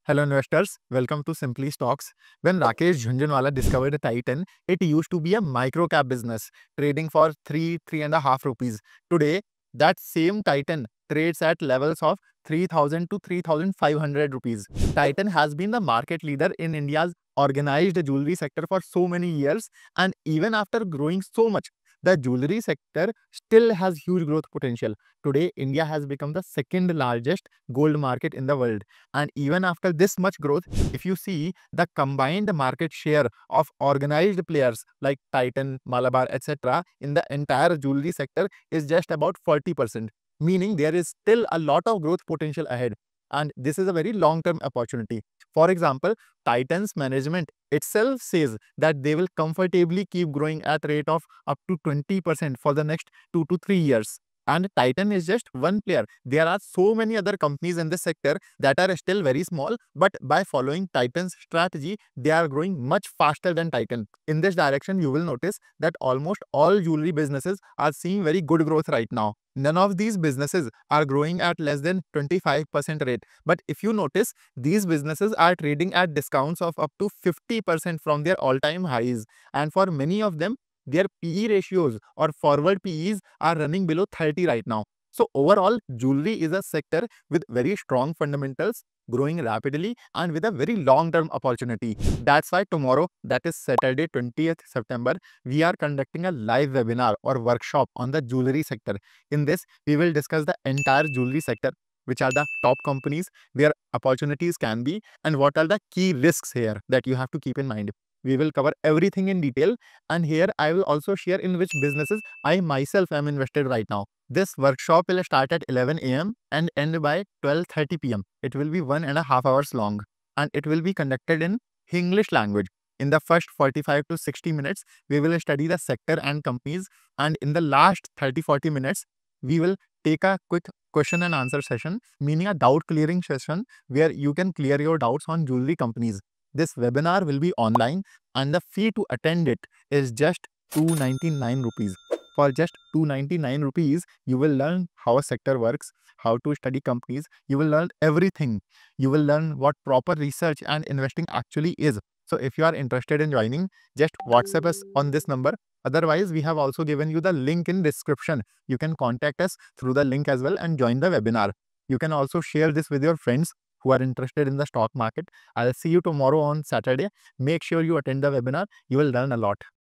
Hello investors, welcome to Simply Stocks. When Rakesh Jhunjhunwala discovered Titan, it used to be a micro cap business trading for 3.5 rupees. Today, that same Titan trades at levels of 3,000 to 3,500 rupees. Titan has been the market leader in India's organized jewelry sector for so many years, and even after growing so much, the jewelry sector still has huge growth potential. Today, India has become the second largest gold market in the world. And even after this much growth, if you see the combined market share of organized players like Titan, Malabar, etc., in the entire jewelry sector is just about 40%, meaning there is still a lot of growth potential ahead. And this is a very long-term opportunity. For example, Titan's management itself says that they will comfortably keep growing at rate of up to 20% for the next 2 to 3 years. And Titan is just one player. There are so many other companies in this sector that are still very small, but by following Titan's strategy, they are growing much faster than Titan. In this direction, you will notice that almost all jewelry businesses are seeing very good growth right now. None of these businesses are growing at less than 25% rate. But if you notice, these businesses are trading at discounts of up to 50% from their all-time highs. And for many of them, their PE ratios or forward PEs are running below 30 right now. So overall, jewelry is a sector with very strong fundamentals, growing rapidly and with a very long-term opportunity. That's why tomorrow, that is Saturday 20th September, we are conducting a live webinar or workshop on the jewelry sector. In this, we will discuss the entire jewelry sector, which are the top companies, where opportunities can be, and what are the key risks here that you have to keep in mind. We will cover everything in detail, and here I will also share in which businesses I myself am invested right now. This workshop will start at 11 a.m. and end by 12:30 p.m. It will be 1.5 hours long, and it will be conducted in English language. In the first 45 to 60 minutes, we will study the sector and companies, and in the last 30-40 minutes, we will take a quick question and answer session, meaning a doubt clearing session where you can clear your doubts on jewelry companies. This webinar will be online, and the fee to attend it is just 299 rupees. For just 299 rupees, you will learn how a sector works, how to study companies. You will learn everything. You will learn what proper research and investing actually is. So if you are interested in joining, just WhatsApp us on this number. Otherwise, we have also given you the link in description. You can contact us through the link as well and join the webinar. You can also share this with your friends who are interested in the stock market. I'll see you tomorrow on Saturday. Make sure you attend the webinar. You will learn a lot.